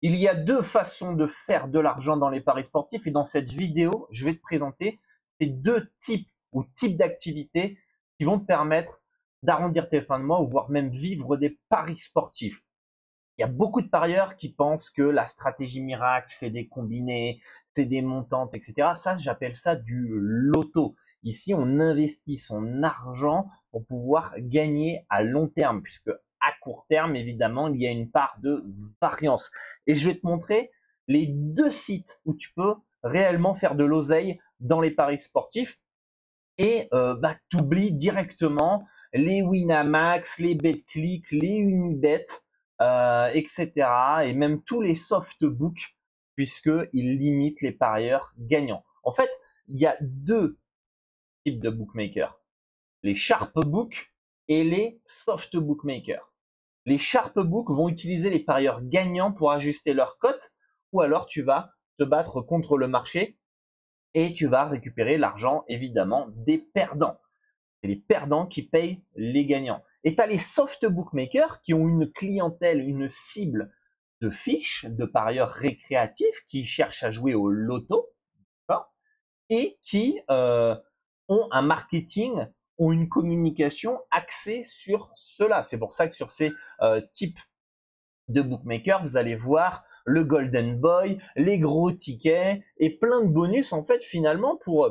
Il y a deux façons de faire de l'argent dans les paris sportifs et dans cette vidéo, je vais te présenter ces deux types d'activités qui vont te permettre d'arrondir tes fins de mois ou voire même vivre des paris sportifs. Il y a beaucoup de parieurs qui pensent que la stratégie miracle, c'est des combinés, c'est des montantes, etc. Ça, j'appelle ça du loto. Ici, on investit son argent pour pouvoir gagner à long terme, puisque à court terme, évidemment, il y a une part de variance. Et je vais te montrer les deux sites où tu peux réellement faire de l'oseille dans les paris sportifs et t'oublies directement les Winamax, les BetClick, les Unibet, etc. Et même tous les softbooks, puisqu'ils limitent les parieurs gagnants. En fait, il y a deux types de bookmakers, les sharpbooks et les soft bookmakers. Les sharpbooks vont utiliser les parieurs gagnants pour ajuster leur cote, ou alors tu vas te battre contre le marché et tu vas récupérer l'argent évidemment des perdants. C'est les perdants qui payent les gagnants. Et tu as les soft bookmakers qui ont une clientèle, une cible de fiches, de parieurs récréatifs qui cherchent à jouer au loto, et qui ont un marketing, ont une communication axée sur cela. C'est pour ça que sur ces types de bookmakers, vous allez voir le Golden Boy, les gros tickets et plein de bonus en fait finalement pour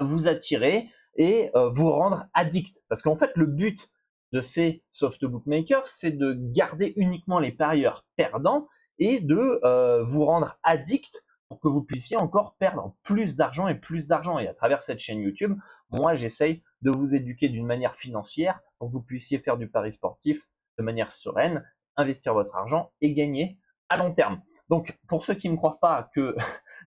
vous attirer et vous rendre addict. Parce qu'en fait le but de ces soft bookmakers, c'est de garder uniquement les parieurs perdants et de vous rendre addict pour que vous puissiez encore perdre plus d'argent et plus d'argent. Et à travers cette chaîne YouTube, moi j'essaye de vous éduquer d'une manière financière pour que vous puissiez faire du pari sportif de manière sereine, investir votre argent et gagner à long terme. Donc pour ceux qui ne croient pas que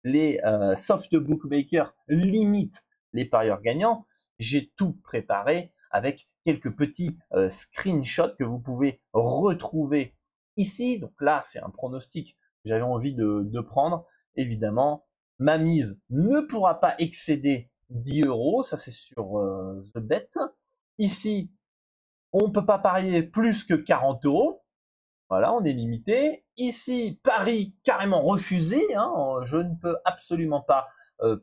les soft bookmakers limitent les parieurs gagnants, j'ai tout préparé avec quelques petits screenshots que vous pouvez retrouver ici. Donc là, c'est un pronostic que j'avais envie de prendre. Évidemment, ma mise ne pourra pas excéder 10 €. Ça, c'est sur The Bet. Ici, on ne peut pas parier plus que 40 €. Voilà, on est limité. Ici, pari carrément refusé. Je ne peux absolument pas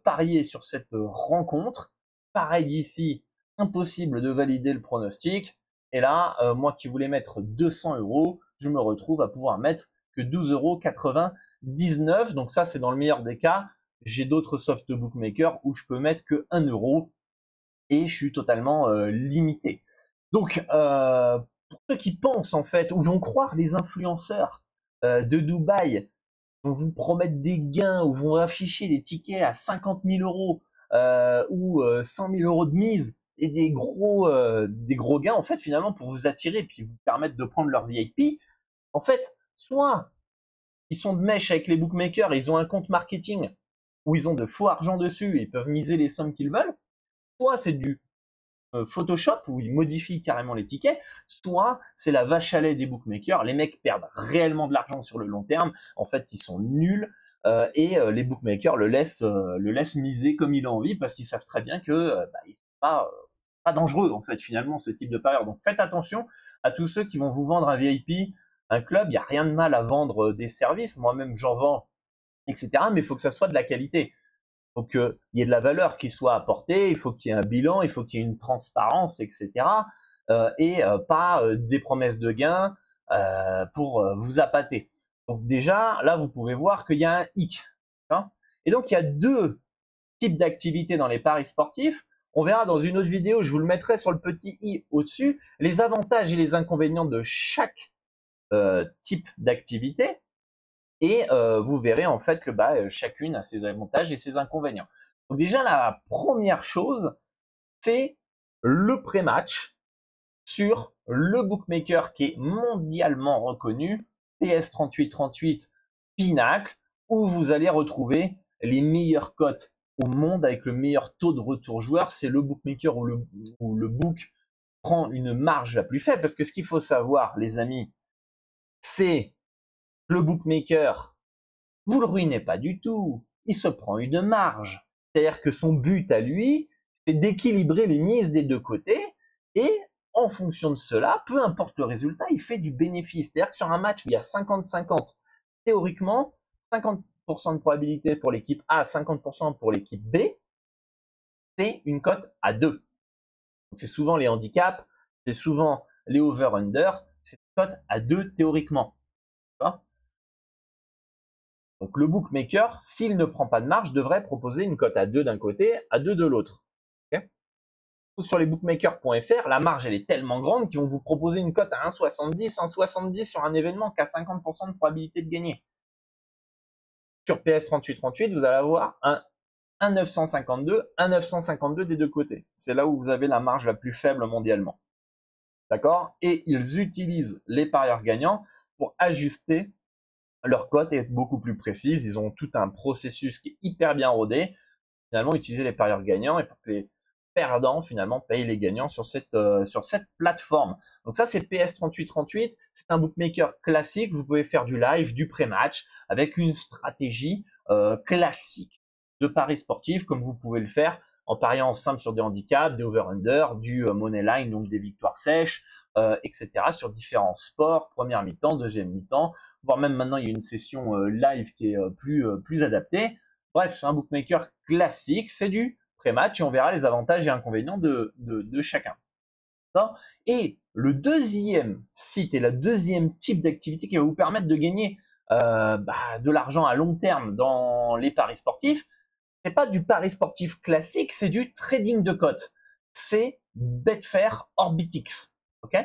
parier sur cette rencontre. Pareil ici, impossible de valider le pronostic. Et là, moi qui voulais mettre 200 €, je me retrouve à pouvoir mettre que 12,99 €. Donc ça, c'est dans le meilleur des cas. J'ai d'autres soft bookmakers où je peux mettre que 1 € et je suis totalement limité. Donc, pour ceux qui pensent en fait, ou vont croire les influenceurs de Dubaï, vont vous promettre des gains, ou vont afficher des tickets à 50 000 € ou 100 000 € de mise, et des gros gains en fait finalement pour vous attirer, puis vous permettre de prendre leur VIP, en fait, soit ils sont de mèche avec les bookmakers, ils ont un compte marketing où ils ont de faux argent dessus et ils peuvent miser les sommes qu'ils veulent, soit c'est du Photoshop où ils modifient carrément les tickets, soit c'est la vache à lait des bookmakers. Les mecs perdent réellement de l'argent sur le long terme. En fait, ils sont nuls et les bookmakers le laissent miser comme il a envie parce qu'ils savent très bien que ils sont pas dangereux en fait finalement ce type de parieur. Donc faites attention à tous ceux qui vont vous vendre un VIP, un club. Il n'y a rien de mal à vendre des services. Moi-même j'en vends, etc. Mais il faut que ça soit de la qualité. Il faut qu'il y ait de la valeur qui soit apportée, il faut qu'il y ait un bilan, il faut qu'il y ait une transparence, etc. Pas des promesses de gains pour vous appâter. Donc déjà, là, vous pouvez voir qu'il y a un hic. Et donc, il y a deux types d'activités dans les paris sportifs. On verra dans une autre vidéo, je vous le mettrai sur le petit i au-dessus, les avantages et les inconvénients de chaque type d'activité. Et vous verrez en fait que chacune a ses avantages et ses inconvénients. Donc déjà, la première chose, c'est le pré-match sur le bookmaker qui est mondialement reconnu, PS3838 Pinacle, où vous allez retrouver les meilleures cotes au monde avec le meilleur taux de retour joueur. C'est le bookmaker où le book prend une marge la plus faible. Parce que ce qu'il faut savoir, les amis, c'est le bookmaker, vous le ruinez pas du tout. Il se prend une marge. C'est-à-dire que son but à lui, c'est d'équilibrer les mises des deux côtés et en fonction de cela, peu importe le résultat, il fait du bénéfice. C'est-à-dire que sur un match où il y a 50-50 théoriquement, 50% de probabilité pour l'équipe A, 50% pour l'équipe B, c'est une cote à 2. C'est souvent les handicaps, c'est souvent les over-under, c'est une cote à 2 théoriquement. Donc le bookmaker, s'il ne prend pas de marge, devrait proposer une cote à 2 d'un côté, à 2 de l'autre. Okay, sur les bookmakers.fr, la marge elle est tellement grande qu'ils vont vous proposer une cote à 1,70, 1,70 sur un événement qui a 50% de probabilité de gagner. Sur PS3838, vous allez avoir un 1,952 des deux côtés. C'est là où vous avez la marge la plus faible mondialement. D'accord? Et ils utilisent les parieurs gagnants pour ajuster leur cote et être beaucoup plus précise. Ils ont tout un processus qui est hyper bien rodé. Finalement, utiliser les parieurs gagnants et pour que les perdants finalement payent les gagnants sur cette plateforme. Donc ça, c'est PS3838. C'est un bookmaker classique. Vous pouvez faire du live, du pré-match avec une stratégie classique de paris sportif, comme vous pouvez le faire en pariant simple sur des handicaps, des over-under, du money line, donc des victoires sèches, etc. sur différents sports, première mi-temps, deuxième mi-temps, voire même maintenant il y a une session live qui est plus adaptée. Bref, c'est un bookmaker classique, c'est du pré-match et on verra les avantages et inconvénients de chacun. Et le deuxième site et le deuxième type d'activité qui va vous permettre de gagner de l'argent à long terme dans les paris sportifs, c'est pas du pari sportif classique, c'est du trading de cotes. C'est Betfair Orbitix. Ok,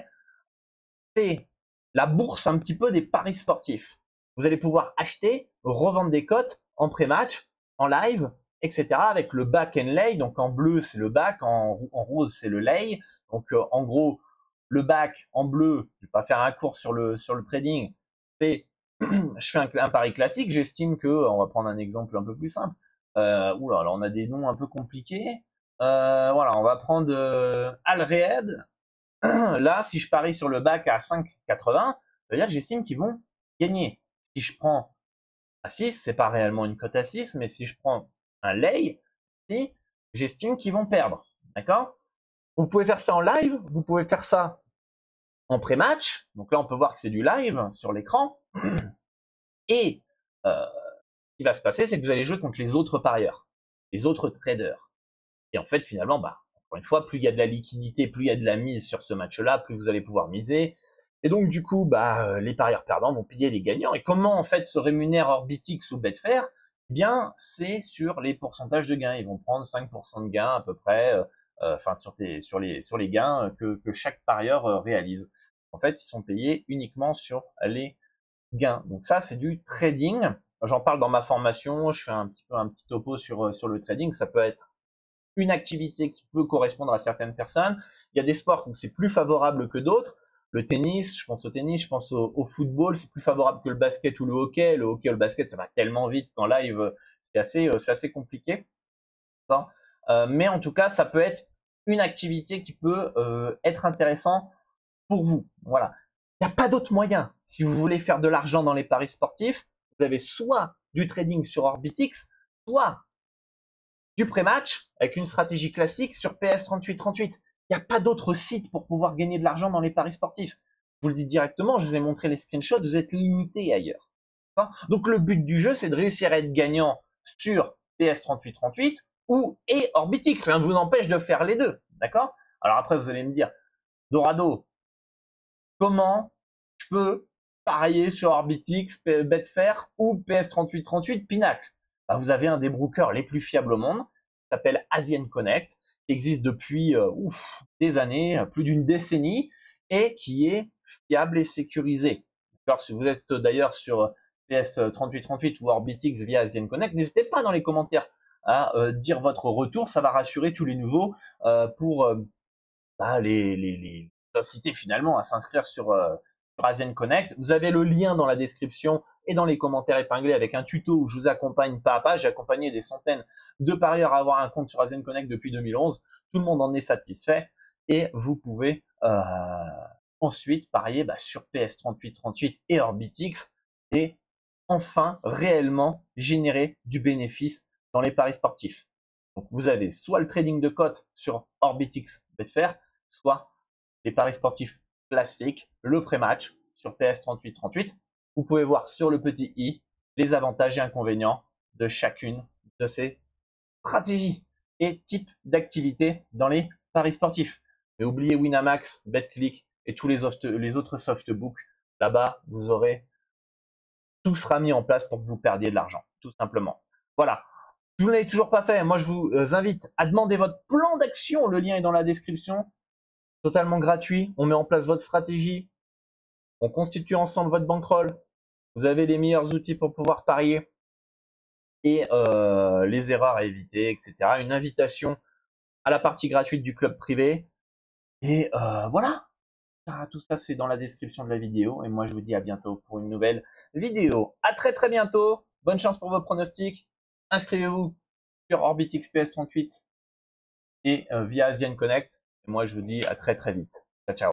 c'est la bourse un petit peu des paris sportifs. Vous allez pouvoir acheter, revendre des cotes en pré-match, en live, etc. avec le back and lay. Donc en bleu, c'est le back, en rose, c'est le lay. Donc en gros, le back en bleu, je vais pas faire un cours sur le trading, c'est je fais un pari classique, j'estime que, on va prendre un exemple un peu plus simple. Oula, alors on a des noms un peu compliqués. Voilà, on va prendre Al Riyad. Là, si je parie sur le bac à 5,80, ça veut dire que j'estime qu'ils vont gagner. Si je prends à 6, c'est pas réellement une cote à 6, mais si je prends un lay, si, j'estime qu'ils vont perdre. D'accord? Vous pouvez faire ça en live, vous pouvez faire ça en pré-match. Donc là, on peut voir que c'est du live sur l'écran. Et ce qui va se passer, c'est que vous allez jouer contre les autres parieurs, les autres traders. Et en fait, finalement, encore une fois, plus il y a de la liquidité, plus il y a de la mise sur ce match-là, plus vous allez pouvoir miser. Et donc, du coup, les parieurs perdants vont payer les gagnants. Et comment, en fait, se rémunère Orbitix ou Betfair? Eh bien, c'est sur les pourcentages de gains. Ils vont prendre 5% de gains à peu près, sur les gains que chaque parieur réalise. En fait, ils sont payés uniquement sur les gains. Donc ça, c'est du trading. J'en parle dans ma formation. Je fais un petit topo sur le trading. Ça peut être une activité qui peut correspondre à certaines personnes. Il y a des sports où c'est plus favorable que d'autres. Le tennis, je pense au tennis, je pense au football, c'est plus favorable que le basket ou le hockey. Le hockey ou le basket, ça va tellement vite qu'en live, c'est assez compliqué. Mais en tout cas, ça peut être une activité qui peut être intéressante pour vous. Voilà. Il n'y a pas d'autre moyen. Si vous voulez faire de l'argent dans les paris sportifs, vous avez soit du trading sur Orbitix, soit du pré-match avec une stratégie classique sur PS3838. Il n'y a pas d'autre site pour pouvoir gagner de l'argent dans les paris sportifs. Je vous le dis directement, je vous ai montré les screenshots, vous êtes limité ailleurs. Donc le but du jeu, c'est de réussir à être gagnant sur PS3838 et Orbitix. Rien ne vous empêche de faire les deux. D'accord? Alors après, vous allez me dire, Dorado, comment je peux parier sur Orbitix, Betfair ou PS3838 Pinacle? Vous avez un des brokers les plus fiables au monde, qui s'appelle Asian Connect, qui existe depuis des années, plus d'une décennie, et qui est fiable et sécurisé. Alors, si vous êtes d'ailleurs sur PS3838 ou Orbitix via Asian Connect, n'hésitez pas dans les commentaires à dire votre retour, ça va rassurer tous les nouveaux pour les inciter finalement à s'inscrire sur Asian Connect. Vous avez le lien dans la description et dans les commentaires épinglés avec un tuto où je vous accompagne pas à pas. J'ai accompagné des centaines de parieurs à avoir un compte sur Asian Connect depuis 2011. Tout le monde en est satisfait et vous pouvez ensuite parier sur PS3838 et Orbitix et enfin réellement générer du bénéfice dans les paris sportifs. Donc vous avez soit le trading de cotes sur Orbitix Betfair, soit les paris sportifs classiques, le pré-match sur PS3838 vous pouvez voir sur le petit i les avantages et inconvénients de chacune de ces stratégies et types d'activités dans les paris sportifs. Mais oubliez Winamax, BetClick et tous les autres softbooks. Là-bas, vous aurez tout sera mis en place pour que vous perdiez de l'argent, tout simplement. Voilà. Si vous ne l'avez toujours pas fait, moi je vous invite à demander votre plan d'action. Le lien est dans la description. Totalement gratuit. On met en place votre stratégie. On constitue ensemble votre bankroll. Vous avez les meilleurs outils pour pouvoir parier et les erreurs à éviter, etc. Une invitation à la partie gratuite du club privé. Et voilà. Tout ça, c'est dans la description de la vidéo. Et moi, je vous dis à bientôt pour une nouvelle vidéo. À très très bientôt. Bonne chance pour vos pronostics. Inscrivez-vous sur OrbitXPS38 et via Asian Connect. Et moi, je vous dis à très très vite. Ciao, ciao.